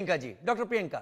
Priyanka ji, doctor Priyanka.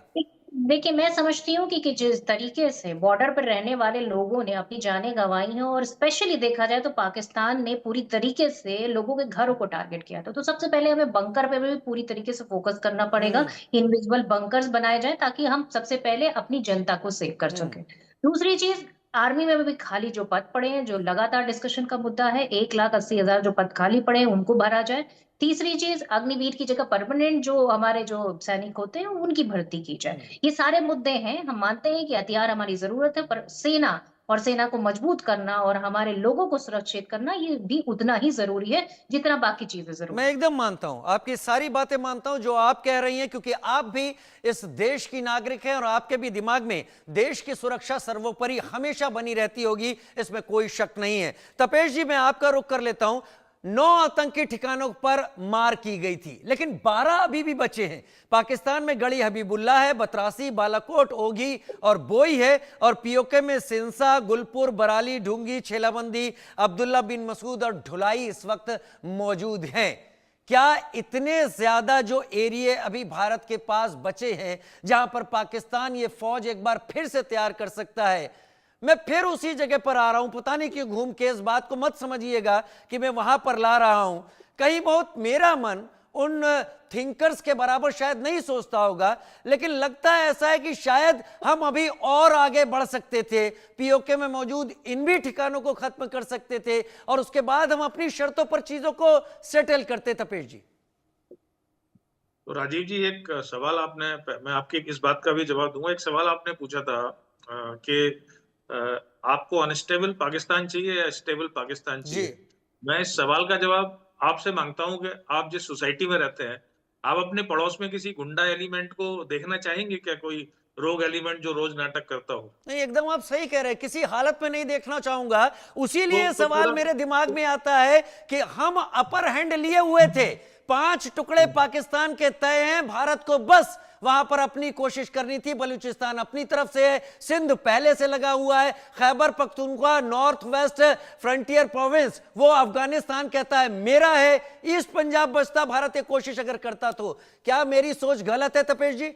देखिए, मैं समझती हूँ कि जिस तरीके से बॉर्डर पर रहने वाले लोगों ने अपनी जानें गँवाई हैं और स्पेशली देखा जाए तो पाकिस्तान ने पूरी तरीके से लोगों के घरों को टारगेट किया था। तो सबसे पहले हमें बंकर पे भी पूरी तरीके से फ़ोकस करना पड़ेगा। हुँ, इनविजिबल बंकर्स बनाए जाएँ ताकि हम सबसे पहले अपनी जनता को सेव कर हुँ। सकें। दूसरी चीज़, आर्मी में भी खाली जो पद पड़े हैं, जो लगातार डिस्कशन का मुद्दा है, 1,80,000 जो पद खाली पड़े हैं, उनको भरा जाए। तीसरी चीज़, अग्निवीर की जगह परमानेंट जो हमारे जो सैनिक होते हैं, उनकी भर्ती की जाए। हुँ। ये सारे मुद्दे हैं, हम मानते हैं कि हथियार हमारी ज़रूरत है, पर सेना और सेना को मजबूत करना और हमारे लोगों को सुरक्षित करना, ये भी उतना ही ज़रूरी है, जितना बाकी चीज़ें मैं ज़रूरी हैं। एकदम मानता हूं, आपकी सारी बातें मानता हूं जो आप कह रही हैं, क्योंकि आप भी इस देश की नागरिक हैं और आपके भी दिमाग में देश की सुरक्षा सर्वोपरि हमेशा बनी रहती होगी, इसमें कोई शक नहीं है। तपेश जी, मैं आपका रुख कर लेता हूं। 9 आतंकी ठिकानों पर मार की गई थी, लेकिन 12 अभी भी बचे हैं। पाकिस्तान में गड़ी हबीबुल्ला है, बतरासी, बालाकोट, ओगी और बोई है, और पीओके में सिंसा, गुलपुर, बराली, ढूंगी, छेलाबंदी, अब्दुल्ला बिन मसूद और ढुलाई इस वक्त मौजूद हैं। क्या इतने ज्यादा जो एरिया अभी भारत के पास बचे हैं जहां पर पाकिस्तान ये फौज एक बार फिर से तैयार कर सकता है? मैं फिर उसी जगह पर आ रहा हूं, पता नहीं क्यों घूम के, इस बात को मत समझिएगा कि मैं वहां पर ला रहा हूं। कहीं बहुत मेरा मन उन थिंकर्स के बराबर शायद नहीं सोचता होगा, लेकिन लगता है ऐसा है कि शायद हम अभी और आगे बढ़ सकते थे, पीओके में मौजूद इन भी ठिकानों को खत्म कर सकते थे और उसके बाद हम अपनी शर्तों पर चीजों को सेटल करते। तपेश जी। तो राजीव जी, एक सवाल आपने, मैं आपकी इस बात का भी जवाब दूंगा। एक सवाल आपने पूछा था कि आपको अनस्टेबल पाकिस्तान चाहिए या स्टेबल पाकिस्तान जी। चाहिए। मैं इस सवाल का जवाब आपसे मांगता हूं कि आप जिस सोसाइटी में रहते हैं, आप अपने पड़ोस में किसी गुंडा एलिमेंट को देखना चाहेंगे क्या? कोई रोग एलिमेंट जो रोज नाटक करता हो? नहीं, एकदम आप सही कह रहे हैं, किसी हालत में नहीं देखना चाहूंगा। उसीलिए तो सवाल पूरा मेरे दिमाग में आता है कि हम अपर हैंड लिए हुए थे, 5 टुकड़े पाकिस्तान के तय हैं, भारत को बस वहां पर अपनी कोशिश करनी थी। बलूचिस्तान अपनी तरफ से है, सिंध पहले से लगा हुआ है, Khyber Pakhtunkhwa north west frontier province वो अफगानिस्तान कहता है मेरा है, ईस्ट पंजाब बचता भारत ये कोशिश अगर करता तो। क्या मेरी सोच गलत है तपेश जी?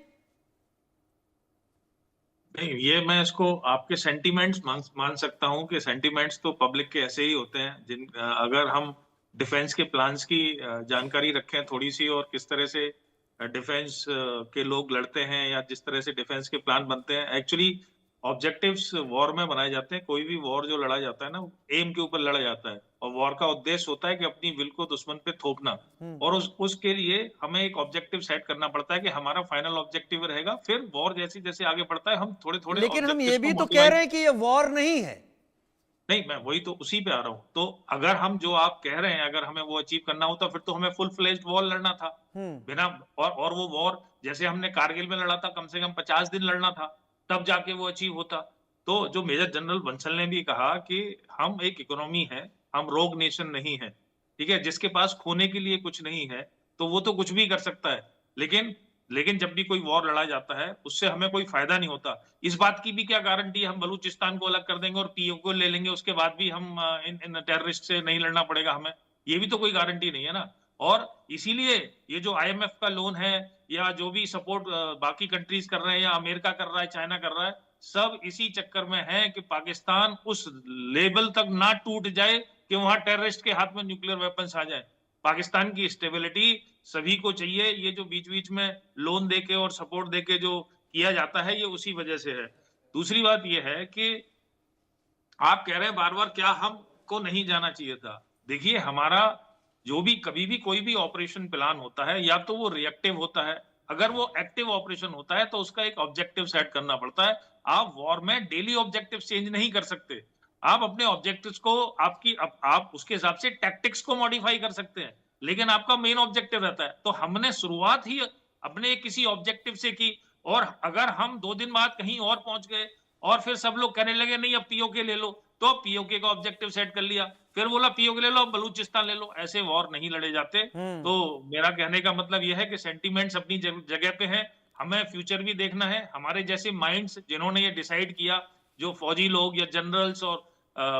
नहीं, ये मैं इसको आपके सेंटिमेंट्स मान सकता हूं कि सेंटिमेंट्स तो पब्लिक के ऐसे ही होते हैं। अगर हम डिफेंस के प्लान्स की जानकारी रखें थोड़ी सी, और किस तरह से डिफेंस के लोग लड़ते हैं या जिस तरह से डिफेंस के प्लान बनते हैं, एक्चुअली ऑब्जेक्टिव्स वॉर में बनाए जाते हैं। कोई भी वॉर जो लड़ा जाता है ना, एम के ऊपर लड़ा जाता है, और वॉर का उद्देश्य होता है कि अपनी विल को दुश्मन पे थोपना। हम्म। और उसके लिए हमें एक ऑब्जेक्टिव सेट करना पड़ता है कि हमारा फाइनल ऑब्जेक्टिव रहेगा। फिर वॉर जैसे जैसे आगे बढ़ता है, हम थोड़े थोड़े लेकिन हम ये ऑब्जेक्टिव्स को भी तो कह मॉडिफाई। रहे हैं कि ये वॉर नहीं है। नहीं, मैं वही तो उसी पे आ रहा हूँ। तो अगर हम जो आप कह रहे हैं, अगर हमें वो अचीव करना होता, फिर तो हमें फुल फ्लेज्ड वॉर लड़ना था हम्म। बिना। और वो वॉर जैसे हमने कारगिल में लड़ा था, कम से कम 50 दिन लड़ना था, तब जाके वो अचीव होता। तो जो मेजर जनरल बंसल ने भी कहा कि हम एक इकोनॉमी है, हम रोग नेशन नहीं है, ठीक है, जिसके पास खोने के लिए कुछ नहीं है, तो वो तो कुछ भी कर सकता है। लेकिन लेकिन जब भी कोई वॉर लड़ा जाता है, उससे हमें कोई फायदा नहीं होता। इस बात की भी क्या गारंटी हम बलूचिस्तान को अलग कर देंगे और पीओके को ले लेंगे, उसके बाद भी हम इन टेररिस्ट से नहीं लड़ना पड़ेगा हमें? ये भी तो कोई गारंटी नहीं है ना। और इसीलिए ये जो आईएमएफ का लोन है, या जो भी सपोर्ट बाकी कंट्रीज कर रहे हैं, या अमेरिका कर रहा है, चाइना कर रहा है, सब इसी चक्कर में है कि पाकिस्तान उस लेवल तक ना टूट जाए कि वहां टेररिस्ट के हाथ में न्यूक्लियर वेपन्स आ जाए। पाकिस्तान की स्टेबिलिटी सभी को चाहिए। ये जो बीच बीच में लोन देके और सपोर्ट देके जो किया जाता है, ये उसी वजह से है। दूसरी बात ये है कि आप कह रहे हैं बार बार, क्या हमको नहीं जाना चाहिए था? देखिए, हमारा जो भी कभी भी कोई भी ऑपरेशन प्लान होता है, या तो वो रिएक्टिव होता है। अगर वो एक्टिव ऑपरेशन होता है तो उसका एक ऑब्जेक्टिव सेट करना पड़ता है। आप वॉर में डेली ऑब्जेक्टिव चेंज नहीं कर सकते। आप अपने ऑब्जेक्टिव्स को, आप उसके हिसाब से टैक्टिक्स को मॉडिफाई कर सकते हैं, लेकिन आपका मेन ऑब्जेक्टिव रहता है। तो हमने शुरुआत ही अपने किसी ऑब्जेक्टिव से की, और अगर हम 2 दिन बाद कहीं और पहुंच गए और फिर सब लोग कहने लगे नहीं अब पीओके ले लो, तो अब पीओके का ऑब्जेक्टिव सेट कर लिया, फिर बोला पीओके ले लो, अब बलूचिस्तान ले लो। ऐसे वॉर नहीं लड़े जाते। हम्म। तो मेरा कहने का मतलब यह है कि सेंटीमेंट्स अपनी जगह पे हैं, हमें फ्यूचर भी देखना है। हमारे जैसे माइंड्स जिन्होंने ये डिसाइड किया, जो फौजी लोग या जनरल्स और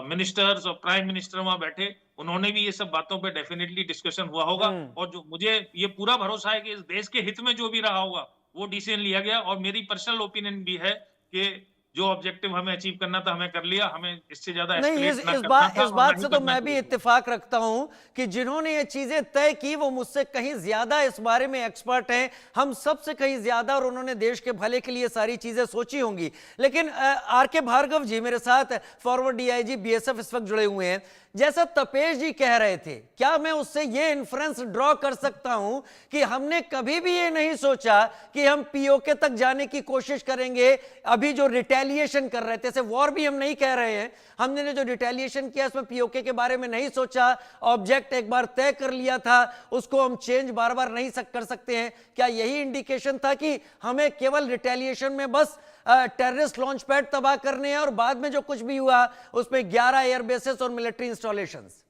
मिनिस्टर्स और प्राइम मिनिस्टर वहां बैठे, उन्होंने भी ये सब बातों पे डेफिनेटली डिस्कशन हुआ होगा। हम्म। और जो मुझे ये पूरा भरोसा है कि इस देश के हित में जो भी रहा होगा, वो डिसीजन लिया गया और मेरी पर्सनल ओपिनियन भी है कि जो ऑब्जेक्टिव हमें अचीव करना था हमें कर लिया, हमें इससे ज्यादा नहीं, एस्केलेट ना करना था इस और बात ना से ही तो करना मैं भी चाहिए। इत्तेफाक रखता हूं कि जिन्होंने ये चीजें तय की वो मुझसे कहीं ज्यादा इस बारे में एक्सपर्ट हैं, हम सबसे कहीं ज्यादा, और उन्होंने देश के भले के लिए सारी चीजें सोची होंगी। लेकिन आर के भार्गव जी मेरे साथ फॉरवर्ड डीआईजी बीएसएफ इस वक्त जुड़े हुए हैं। जैसा तपेश जी कह रहे थे, क्या मैं उससे ये इन्फ्रेंस ड्रॉ कर सकता हूं कि हमने कभी भी ये नहीं सोचा कि हम पीओके तक जाने की कोशिश करेंगे? अभी जो रिटेलिएशन कर रहे थे, जैसे वॉर भी हम नहीं कह रहे हैं, हमने जो रिटेलिएशन किया उसमें पीओके के बारे में नहीं सोचा, ऑब्जेक्ट एक बार तय कर लिया था, उसको हम चेंज बार बार नहीं कर सकते हैं। क्या यही इंडिकेशन था कि हमें केवल रिटेलिएशन में बस टेररिस्ट लॉन्च पैड तबाह करने हैं और बाद में जो कुछ भी हुआ उसमें 11 एयर बेसेस और मिलिट्री इंस्टॉलेशंस?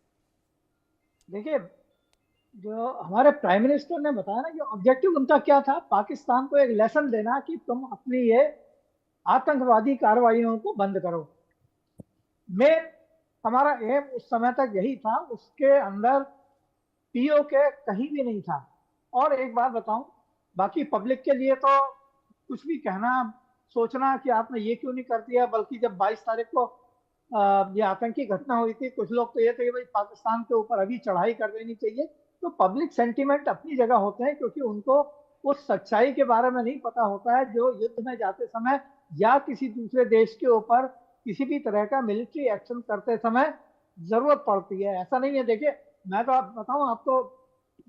देखिए, जो हमारे प्राइम मिनिस्टर ने बताया ना कि ऑब्जेक्टिव उनका क्या था, पाकिस्तान को एक लेसन देना कि तुम अपनी ये आतंकवादी कार्रवाइयों को बंद करो। मेन हमारा एम उस समय तक यही था, उसके अंदर पीओके कहीं भी नहीं था। और एक बात बताऊं, बाकी पब्लिक के लिए तो कुछ भी कहना, सोचना कि आपने ये क्यों नहीं कर दिया, बल्कि जब 22 तारीख को ये आतंकी घटना हुई थी, कुछ लोग तो ये थे कि भाई पाकिस्तान के ऊपर अभी चढ़ाई कर देनी चाहिए। तो पब्लिक सेंटीमेंट अपनी जगह होते हैं, क्योंकि उनको उस सच्चाई के बारे में नहीं पता होता है जो युद्ध में जाते समय या किसी दूसरे देश के ऊपर किसी भी तरह का मिलिट्री एक्शन करते समय जरूरत पड़ती है। ऐसा नहीं है, देखिए मैं तो आप बताऊं आपको,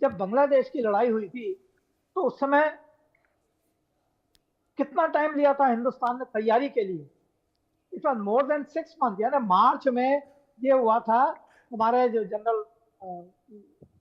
जब बांग्लादेश की लड़ाई हुई थी तो उस समय कितना टाइम लिया था हिंदुस्तान ने तैयारी के लिए? It was more than 6 month. यानी मार्च में ये हुआ था, हमारे जो जनरल